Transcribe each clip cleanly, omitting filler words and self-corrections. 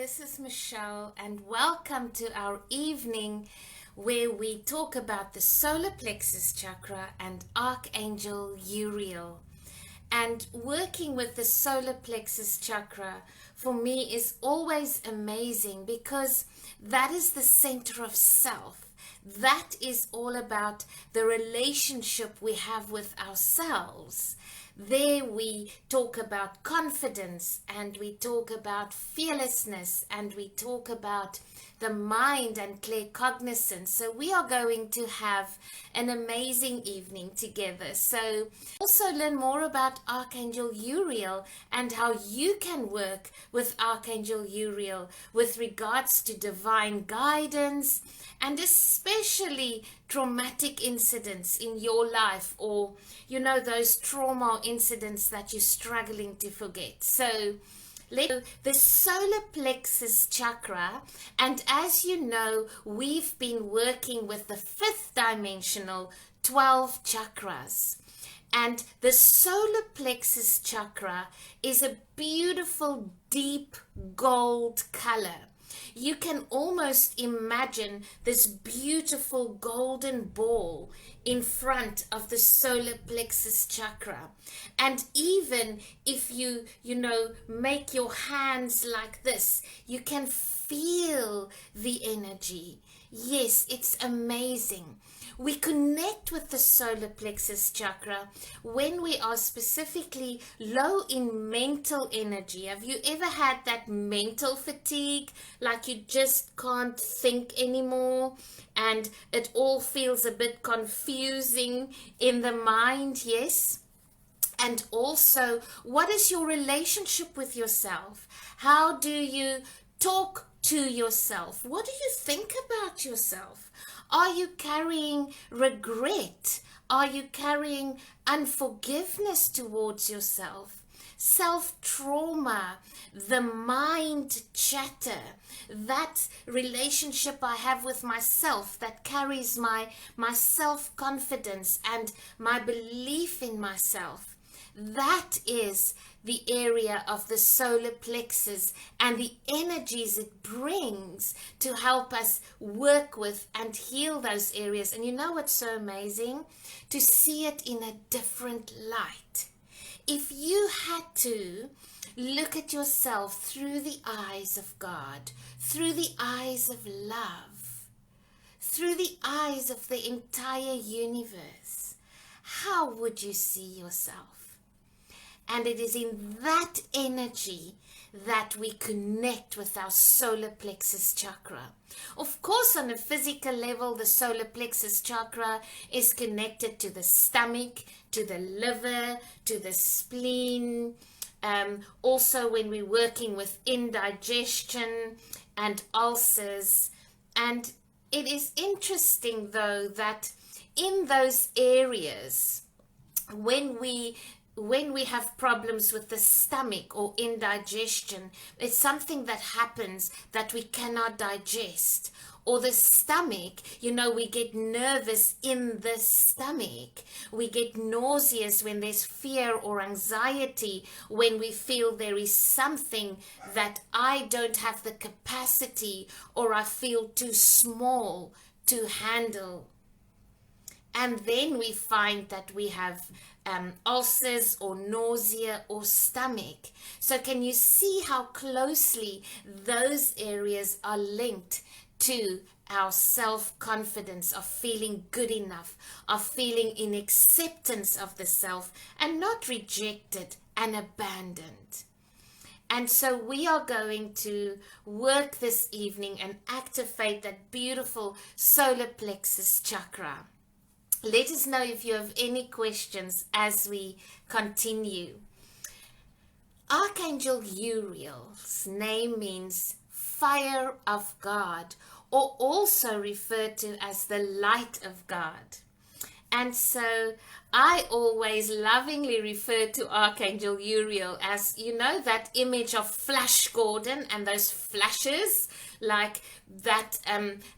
this is Michelle, and welcome to our evening where we talk about the solar plexus chakra and Archangel Uriel. And working with the solar plexus chakra for me is always amazing because that is the center of self. That is all about the relationship we have with ourselves. There we talk about confidence, and we talk about fearlessness, and we talk about the mind and clear cognizance. So we are going to have an amazing evening together. So also learn more about Archangel Uriel and how you can work with Archangel Uriel with regards to divine guidance and especially traumatic incidents in your life, or those trauma incidents that you're struggling to forget. So the solar plexus chakra, and as you know, we've been working with the fifth dimensional 12 chakras. And the solar plexus chakra is a beautiful deep gold color. You can almost imagine this beautiful golden ball in front of the solar plexus chakra. And even if you make your hands like this, you can feel the energy. Yes, it's amazing. We connect with the solar plexus chakra when we are specifically low in mental energy. Have you ever had that mental fatigue, like you just can't think anymore and it all feels a bit confusing in the mind? Yes. And also, what is your relationship with yourself? How do you talk to yourself? What do you think about yourself? Are you carrying regret? Are you carrying unforgiveness towards yourself? Self-trauma, the mind chatter, that relationship I have with myself that carries my self-confidence and my belief in myself. That is the area of the solar plexus and the energies it brings to help us work with and heal those areas. And you know what's so amazing? To see it in a different light. If you had to look at yourself through the eyes of God, through the eyes of love, through the eyes of the entire universe, how would you see yourself? And it is in that energy that we connect with our solar plexus chakra. Of course, on a physical level, the solar plexus chakra is connected to the stomach, to the liver, to the spleen. Also, when we're working with indigestion and ulcers. And it is interesting, though, that in those areas, when we have problems with the stomach or indigestion, it's something that happens that we cannot digest. Or the stomach, we get nervous in the stomach. We get nauseous when there's fear or anxiety, when we feel there is something that I don't have the capacity or I feel too small to handle. And then we find that we have ulcers or nausea or stomach. So can you see how closely those areas are linked to our self-confidence, of feeling good enough, of feeling in acceptance of the self and not rejected and abandoned? And so we are going to work this evening and activate that beautiful solar plexus chakra. Let us know if you have any questions as we continue. Archangel Uriel's name means fire of God, or also referred to as the light of God. And so I always lovingly refer to Archangel Uriel as, that image of Flash Gordon and those flashes, like that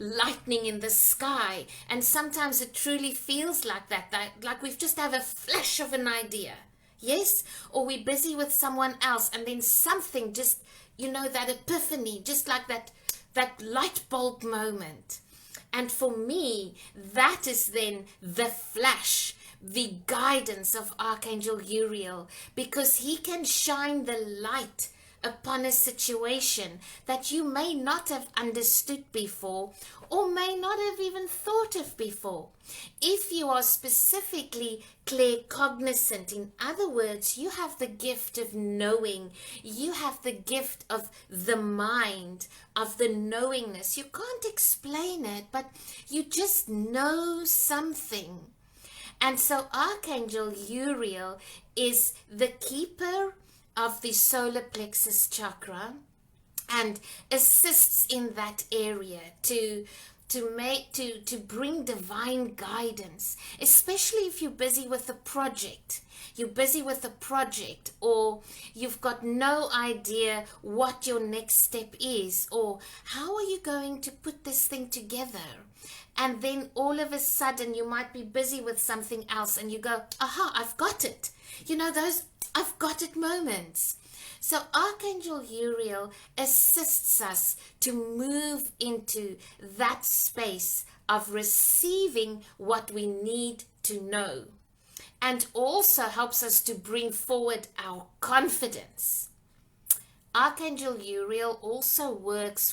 lightning in the sky. And sometimes it truly feels like that, like we've just have a flash of an idea. Yes? Or we're busy with someone else and then something just that epiphany, just like that light bulb moment. And for me, that is then the flash, the guidance of Archangel Uriel, because he can shine the light upon a situation that you may not have understood before, or may not have even thought of before. If you are specifically claircognizant, in other words, you have the gift of knowing, you have the gift of the mind, of the knowingness. You can't explain it, but you just know something. And so Archangel Uriel is the keeper of the solar plexus chakra and assists in that area to bring divine guidance, especially if you're busy with a project. You're busy with a project, or you've got no idea what your next step is, or how are you going to put this thing together? And then all of a sudden you might be busy with something else and you go, aha, I've got it. Those I've got it moments. So Archangel Uriel assists us to move into that space of receiving what we need to know, and also helps us to bring forward our confidence. Archangel Uriel also works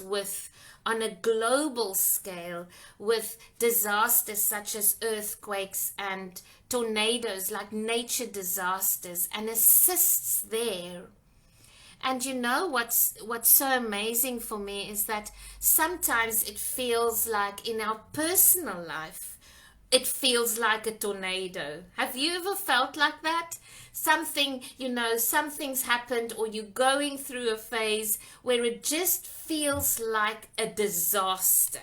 on a global scale with disasters such as earthquakes and tornadoes, like nature disasters, and assists there. And what's so amazing for me is that sometimes it feels like in our personal life, it feels like a tornado. Have you ever felt like that? Something's happened, or you're going through a phase where it just feels like a disaster.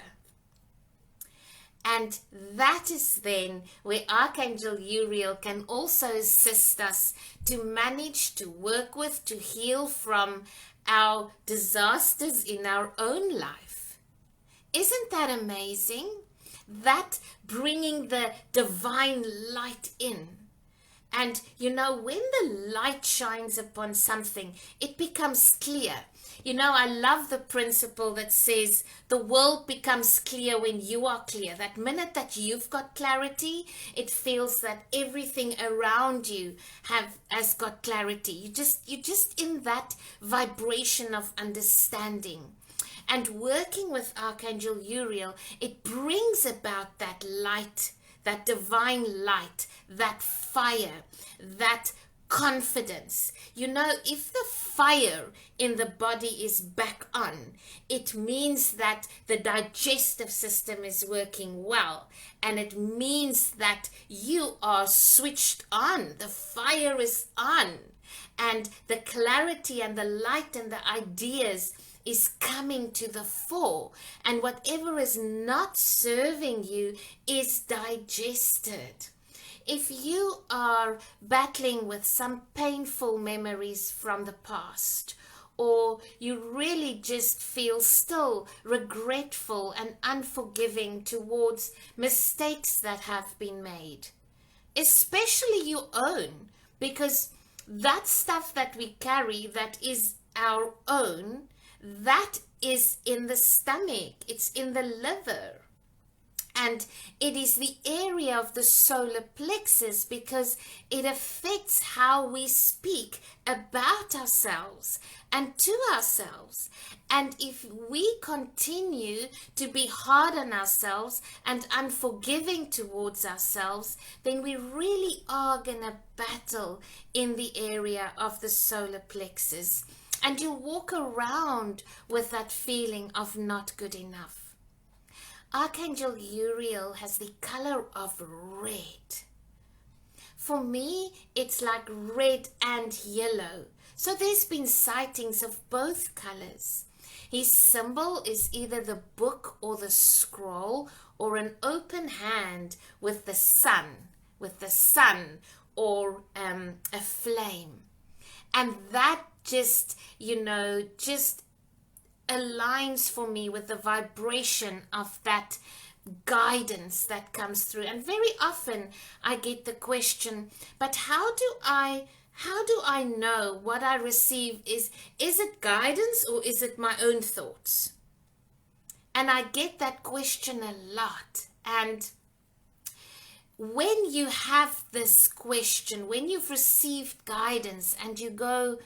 And that is then where Archangel Uriel can also assist us to manage, to work with, to heal from our disasters in our own life. Isn't that amazing? That bringing the divine light in. And when the light shines upon something, it becomes clear. I love the principle that says the world becomes clear when you are clear. That minute that you've got clarity, it feels that everything around you has got clarity. You're just in that vibration of understanding. And working with Archangel Uriel, it brings about that light, that divine light, that fire, that confidence. If the fire in the body is back on, it means that the digestive system is working well, and it means that you are switched on. The fire is on, and the clarity and the light and the ideas is coming to the fore, and whatever is not serving you is digested. If you are battling with some painful memories from the past, or you really just feel still regretful and unforgiving towards mistakes that have been made, especially your own, because that stuff that we carry that is our own, that is in the stomach, it's in the liver. And it is the area of the solar plexus because it affects how we speak about ourselves and to ourselves. And if we continue to be hard on ourselves and unforgiving towards ourselves, then we really are going to battle in the area of the solar plexus. And you'll walk around with that feeling of not good enough. Archangel Uriel has the color of red. For me, it's like red and yellow. So there's been sightings of both colors. His symbol is either the book or the scroll, or an open hand with the sun, or a flame. And that just aligns for me with the vibration of that guidance that comes through. And very often I get the question, but how do I how do I know what I receive is it guidance or is it my own thoughts? And I get that question a lot. And when you have this question, when you've received guidance and you go,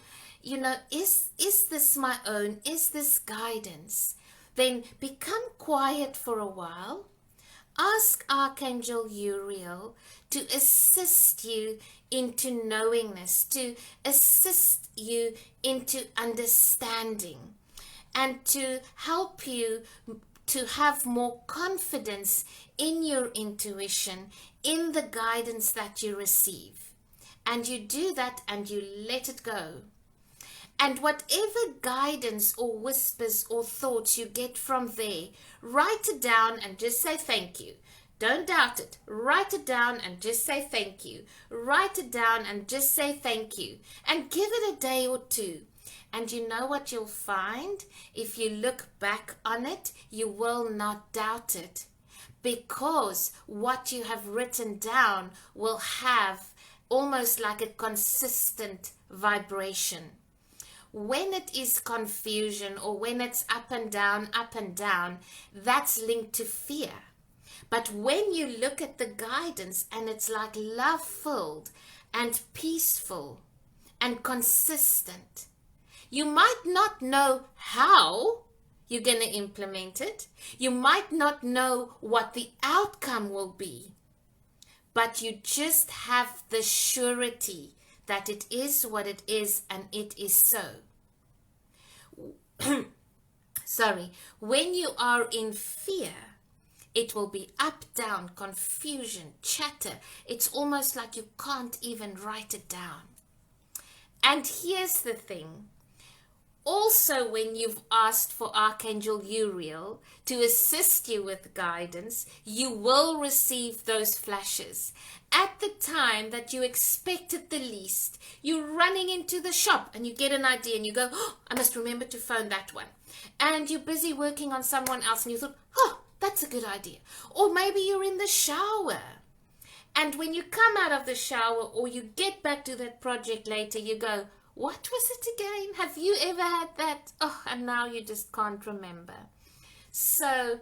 is this my own? Is this guidance? Then become quiet for a while. Ask Archangel Uriel to assist you into knowingness, to assist you into understanding, and to help you to have more confidence in your intuition, in the guidance that you receive. And you do that and you let it go. And whatever guidance or whispers or thoughts you get from there, write it down and just say thank you. Don't doubt it. Write it down and just say thank you. Write it down and just say thank you. And give it a day or two. And you know what you'll find? If you look back on it, you will not doubt it. Because what you have written down will have almost like a consistent vibration. When it is confusion or when it's up and down, that's linked to fear. But when you look at the guidance and it's like love-filled and peaceful and consistent, you might not know how you're going to implement it. You might not know what the outcome will be. But you just have the surety that it is what it is and it is so. Sorry, when you are in fear, it will be up, down, confusion, chatter. It's almost like you can't even write it down. And here's the thing. Also, when you've asked for Archangel Uriel to assist you with guidance, you will receive those flashes. At the time that you expect it the least, you're running into the shop and you get an idea and you go, oh, I must remember to phone that one. And you're busy working on someone else and you thought, oh, that's a good idea. Or maybe you're in the shower. And when you come out of the shower or you get back to that project later, you go, what was it again? Have you ever had that? Oh, and now you just can't remember. So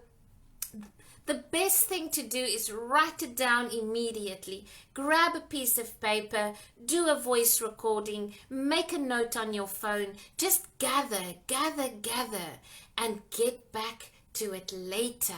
the best thing to do is write it down immediately. Grab a piece of paper, do a voice recording, make a note on your phone. Just gather, and get back to it later.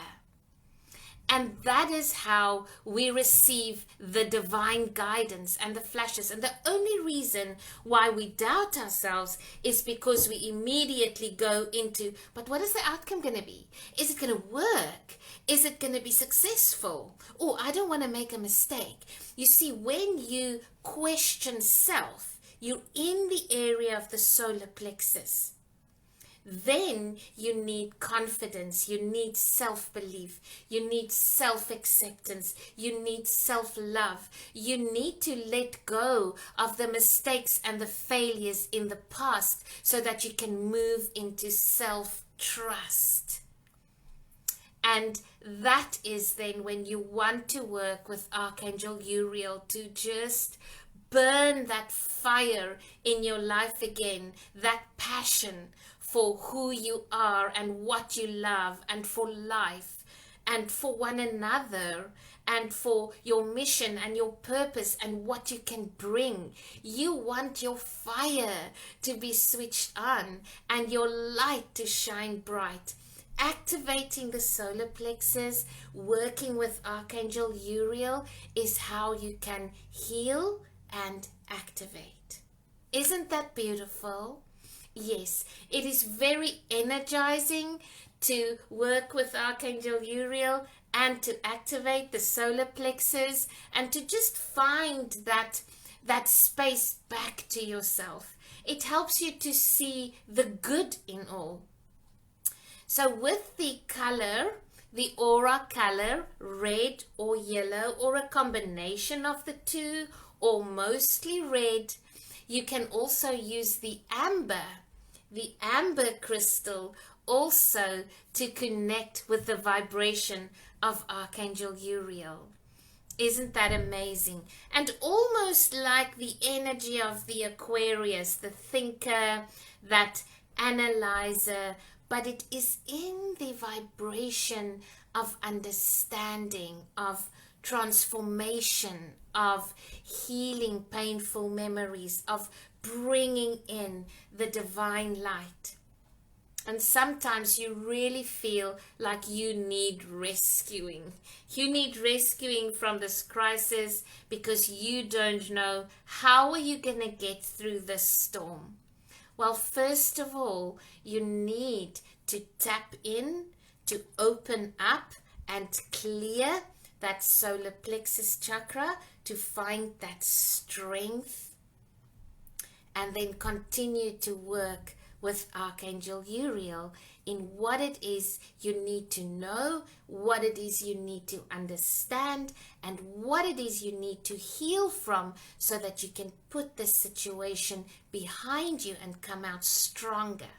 And that is how we receive the divine guidance and the flashes. And the only reason why we doubt ourselves is because we immediately go into, but what is the outcome going to be? Is it going to work? Is it going to be successful? Oh, I don't want to make a mistake. You see, when you question self, you're in the area of the solar plexus. Then you need confidence, you need self-belief, you need self-acceptance, you need self-love. You need to let go of the mistakes and the failures in the past so that you can move into self-trust. And that is then when you want to work with Archangel Uriel to just burn that fire in your life again, that passion for who you are and what you love, and for life and for one another and for your mission and your purpose and what you can bring. You want your fire to be switched on and your light to shine bright. Activating the solar plexus, working with Archangel Uriel is how you can heal and activate. Isn't that beautiful? Yes, it is very energizing to work with Archangel Uriel and to activate the solar plexus and to just find that space back to yourself. It helps you to see the good in all. So with the color, the aura color, red or yellow or a combination of the two or mostly red, you can also use the amber crystal also to connect with the vibration of Archangel Uriel. Isn't that amazing? And almost like the energy of the Aquarius, the thinker, that analyzer, but it is in the vibration of understanding, of transformation, of healing painful memories, of bringing in the divine light. And sometimes you really feel like you need rescuing. You need rescuing from this crisis because you don't know how are you going to get through this storm. Well, first of all, you need to tap in, to open up and clear that solar plexus chakra to find that strength, and then continue to work with Archangel Uriel in what it is you need to know, what it is you need to understand, and what it is you need to heal from so that you can put this situation behind you and come out stronger.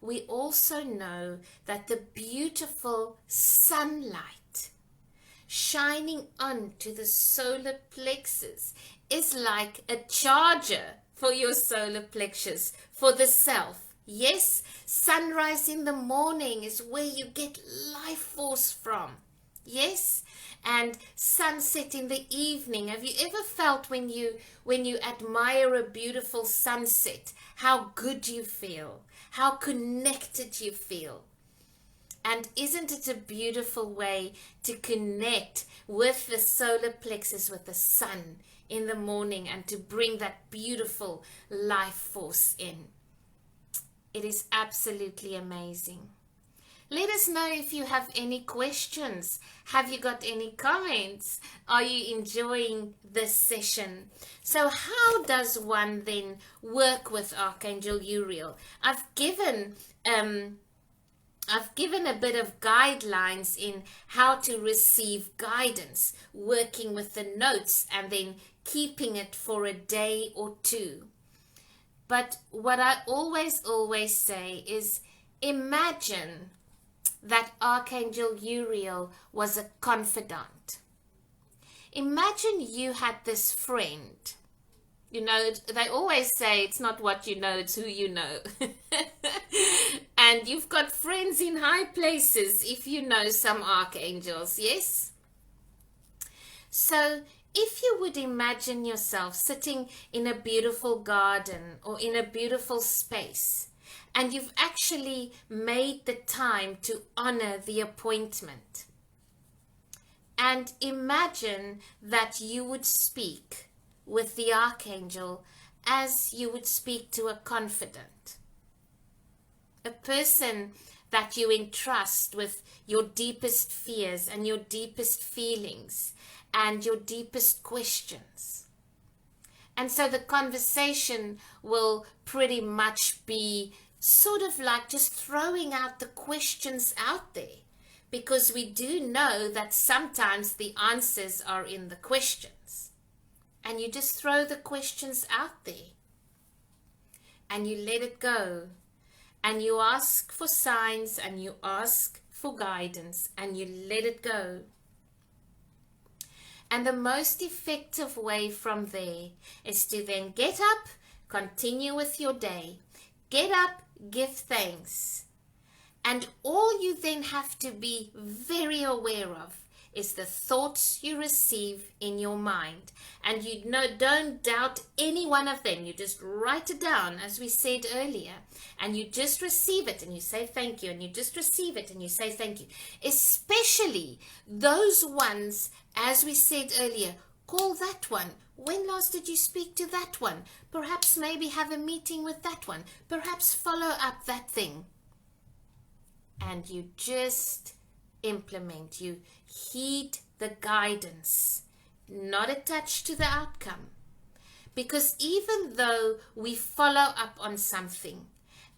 We also know that the beautiful sunlight shining onto the solar plexus is like a charger for your solar plexus, for the self. Yes, sunrise in the morning is where you get life force from. Yes, and sunset in the evening. Have you ever felt when you admire a beautiful sunset, how good you feel, how connected you feel? And isn't it a beautiful way to connect with the solar plexus, with the sun in the morning, and to bring that beautiful life force in? It is absolutely amazing. Let us know if you have any questions. Have you got any comments? Are you enjoying this session? So how does one then work with Archangel Uriel? I've given a bit of guidelines in how to receive guidance, working with the notes and then keeping it for a day or two. But what I always say is, imagine that Archangel Uriel was a confidant. Imagine you had this friend. You know, they always say it's not what you know, it's who you know. And you've got friends in high places if you know some archangels, yes? So if you would imagine yourself sitting in a beautiful garden or in a beautiful space, and you've actually made the time to honor the appointment. And imagine that you would speak with the archangel as you would speak to a confidant, a person that you entrust with your deepest fears and your deepest feelings and your deepest questions. And so the conversation will pretty much be sort of like just throwing out the questions out there, because we do know that sometimes the answers are in the questions. And you just throw the questions out there and you let it go, and you ask for signs and you ask for guidance and you let it go. And the most effective way from there is to then get up, continue with your day. Get up, give thanks. And all you then have to be very aware of is the thoughts you receive in your mind. And don't doubt any one of them. You just write it down, as we said earlier, and you just receive it and you say thank you, and you just receive it and you say thank you. Especially those ones, as we said earlier, call that one. When last did you speak to that one? Perhaps maybe have a meeting with that one. Perhaps follow up that thing. And you just implement. You heed the guidance, not attached to the outcome. Because even though we follow up on something,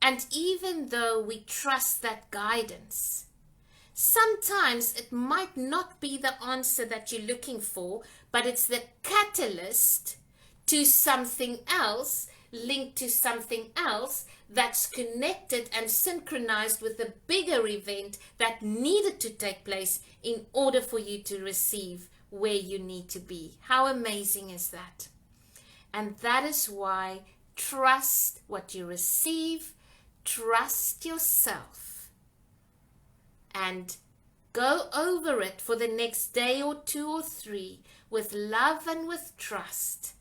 and even though we trust that guidance, sometimes it might not be the answer that you're looking for, but it's the catalyst to something else, linked to something else that's connected and synchronized with a bigger event that needed to take place in order for you to receive where you need to be. How amazing is that? And that is why trust what you receive, trust yourself, and go over it for the next day or 2 or 3 with love and with trust,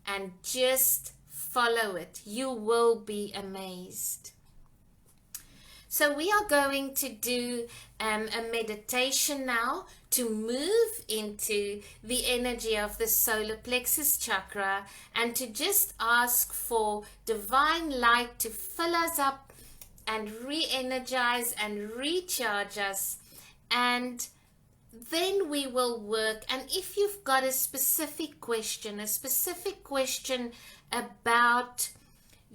and just follow it. You will be amazed. So we are going to do a meditation now to move into the energy of the solar plexus chakra, and to just ask for divine light to fill us up and re-energize and recharge us. And then we will work. And if you've got a specific question about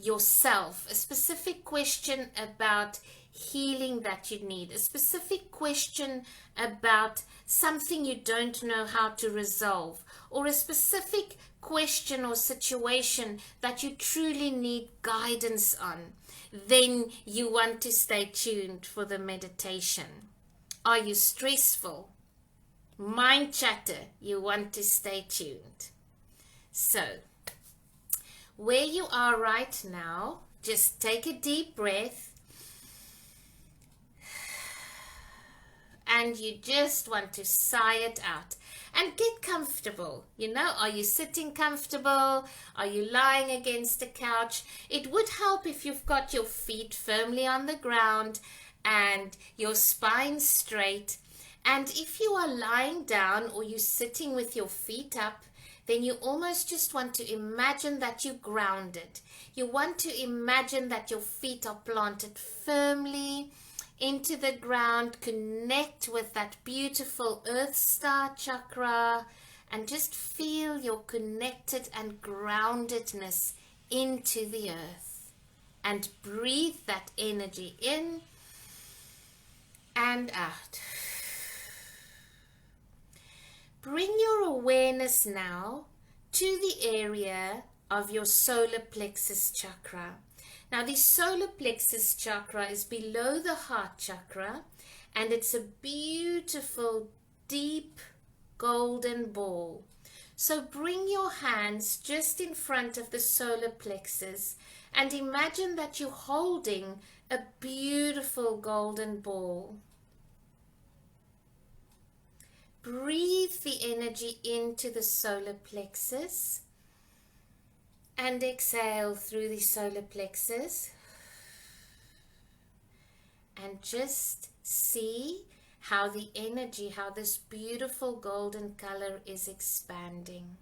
yourself, a specific question about healing that you need, a specific question about something you don't know how to resolve, or a specific question or situation that you truly need guidance on, then you want to stay tuned for the meditation. Are you stressful? Mind chatter? You want to stay tuned. So, where you are right now, just take a deep breath. And you just want to sigh it out and get comfortable. Are you sitting comfortable? Are you lying against the couch? It would help if you've got your feet firmly on the ground and your spine straight. And if you are lying down or you're sitting with your feet up, then you almost just want to imagine that you're grounded. You want to imagine that your feet are planted firmly into the ground. Connect with that beautiful earth star chakra and just feel your connected and groundedness into the earth, and breathe that energy in and out. Bring your awareness now to the area of your solar plexus chakra. Now, the solar plexus chakra is below the heart chakra, and it's a beautiful, deep, golden ball. So bring your hands just in front of the solar plexus and imagine that you're holding a beautiful golden ball. Breathe the energy into the solar plexus and exhale through the solar plexus, and just see how the energy, how this beautiful golden color is expanding.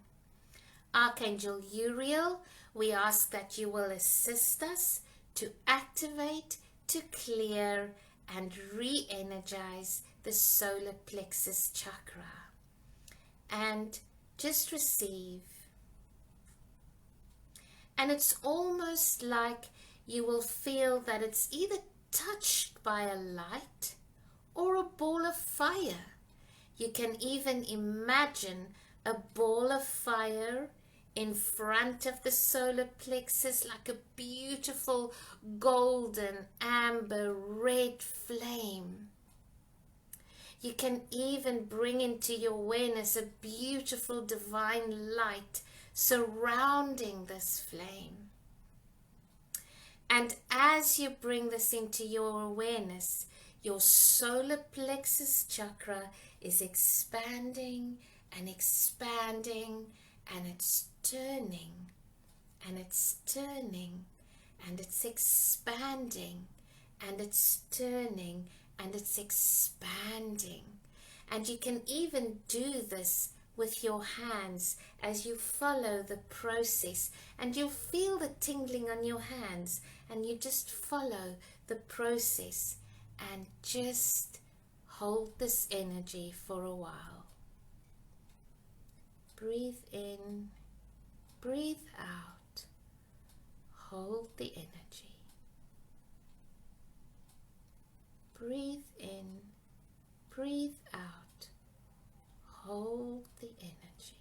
Archangel Uriel, we ask that you will assist us to activate, to clear, and re-energize the solar plexus chakra. And just receive. And it's almost like you will feel that it's either touched by a light or a ball of fire. You can even imagine a ball of fire in front of the solar plexus, like a beautiful golden, amber, red flame. You can even bring into your awareness a beautiful divine light surrounding this flame. And as you bring this into your awareness, your solar plexus chakra is expanding and expanding, and it's turning and it's turning and it's expanding and it's turning and it's expanding. And you can even do this with your hands as you follow the process, and you'll feel the tingling on your hands, and you just follow the process and just hold this energy for a while. Breathe in, breathe out, hold the energy. Breathe in, breathe out, hold the energy.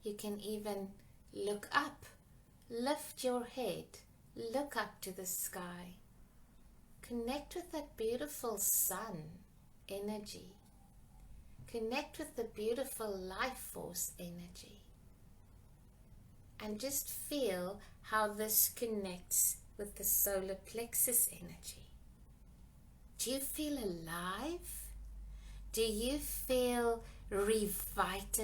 You can even look up, lift your head, look up to the sky. Connect with that beautiful sun energy. Connect with the beautiful life force energy. And just feel how this connects with the solar plexus energy. Do you feel alive? Do you feel revitalized?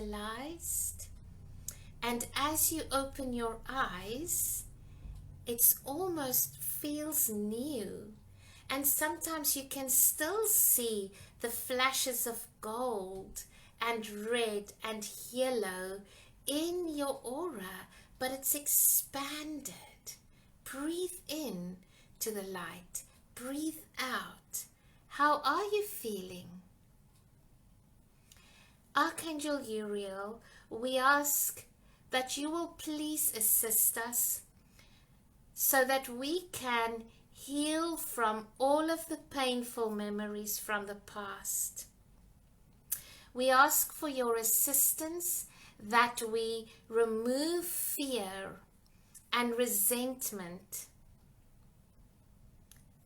And as you open your eyes, it almost feels new. And sometimes you can still see the flashes of gold and red and yellow in your aura, but it's expanded. Breathe in to the light. Breathe out. How are you feeling? Archangel Uriel, we ask that you will please assist us so that we can heal from all of the painful memories from the past. We ask for your assistance that we remove fear and resentment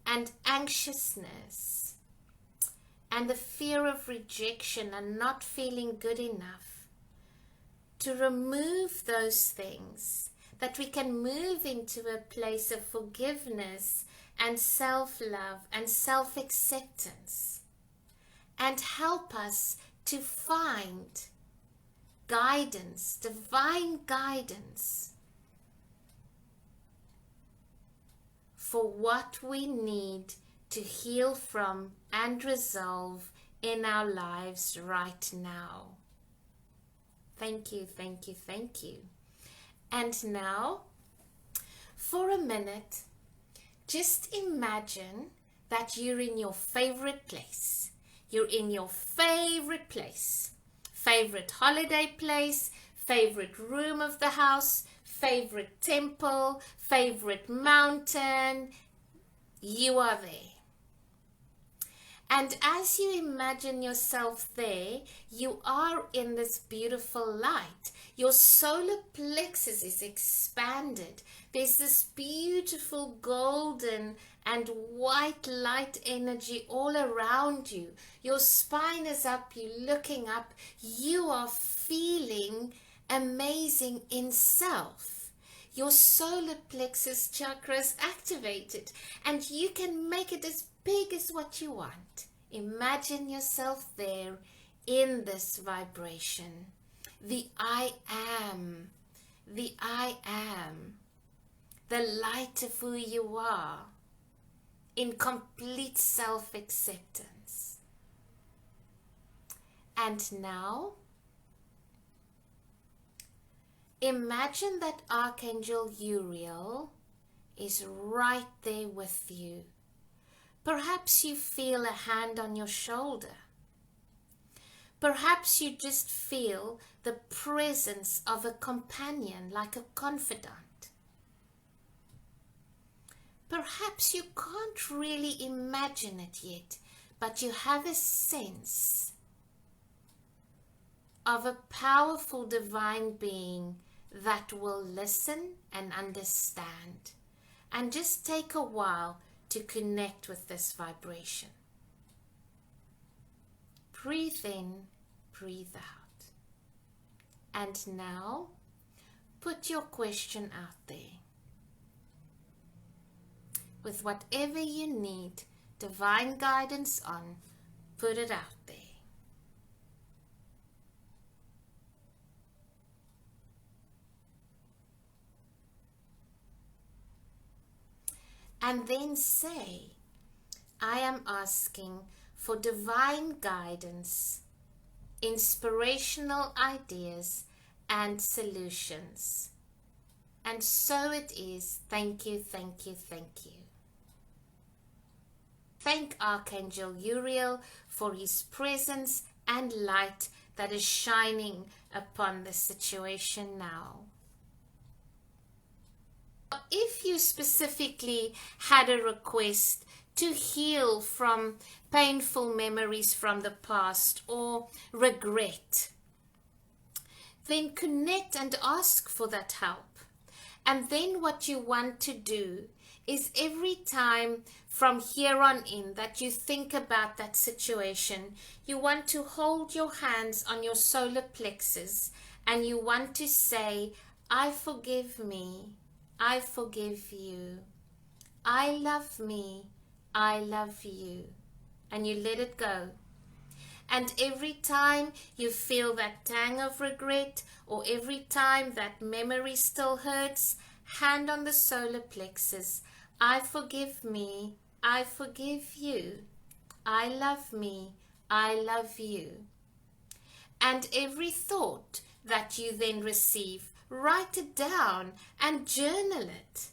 and anxiousness and the fear of rejection and not feeling good enough. To remove those things, that we can move into a place of forgiveness and self-love and self-acceptance, and help us to find guidance, divine guidance for what we need to heal from and resolve in our lives right now. Thank you, thank you, thank you. And now, for a minute, just imagine that you're in your favorite place. You're in your favorite place. Favorite holiday place, favorite room of the house, favorite temple, favorite mountain. You are there. And as you imagine yourself there, you are in this beautiful light. Your solar plexus is expanded. There's this beautiful golden and white light energy all around you. Your spine is up, you're looking up. You are feeling amazing in self. Your solar plexus chakra is activated, and you can make it as big as what you want. Imagine yourself there in this vibration. The I am, the light of who you are, in complete self-acceptance. And now, imagine that Archangel Uriel is right there with you. Perhaps you feel a hand on your shoulder. Perhaps you just feel the presence of a companion, like a confidant. Perhaps you can't really imagine it yet, but you have a sense of a powerful divine being that will listen and understand. And just take a while to connect with this vibration. Breathe in, breathe out. And now, put your question out there. With whatever you need divine guidance on, put it out there. And then say, I am asking for divine guidance, inspirational ideas, and solutions. And so it is. Thank you, thank you, thank you. Thank Archangel Uriel for his presence and light that is shining upon the situation now. If you specifically had a request to heal from painful memories from the past or regret, then connect and ask for that help. And then what you want to do is every time from here on in that you think about that situation, you want to hold your hands on your solar plexus and you want to say, I forgive me, I forgive you, I love me, I love you, and you let it go. And every time you feel that tang of regret, or every time that memory still hurts, hand on the solar plexus. I forgive me, I forgive you. I love me, I love you. And every thought that you then receive, write it down and journal it.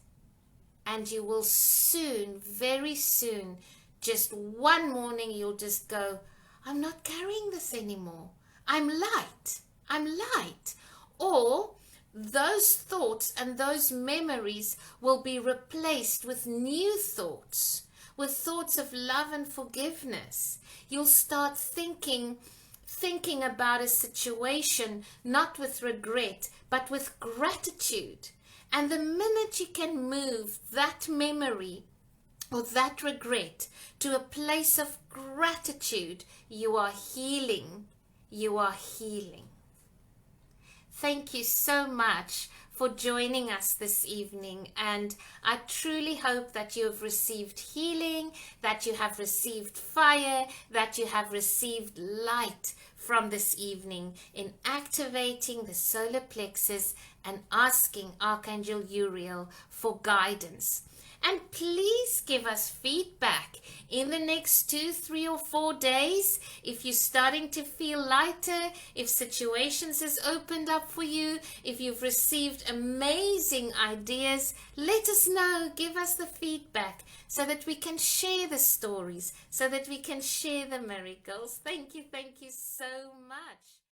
And you will soon, very soon, just one morning you'll just go, I'm not carrying this anymore. I'm light. I'm light. Or those thoughts and those memories will be replaced with new thoughts, with thoughts of love and forgiveness. You'll start thinking about a situation not with regret, but with gratitude. And the minute you can move that memory or that regret to a place of gratitude, you are healing. You are healing. Thank you so much for joining us this evening, and I truly hope that you have received healing, that you have received fire, that you have received light from this evening in activating the solar plexus and asking Archangel Uriel for guidance. And please give us feedback in the next 2, 3, or 4 days. If you're starting to feel lighter, if situations has opened up for you, if you've received amazing ideas, let us know. Give us the feedback so that we can share the stories, so that we can share the miracles. Thank you so much.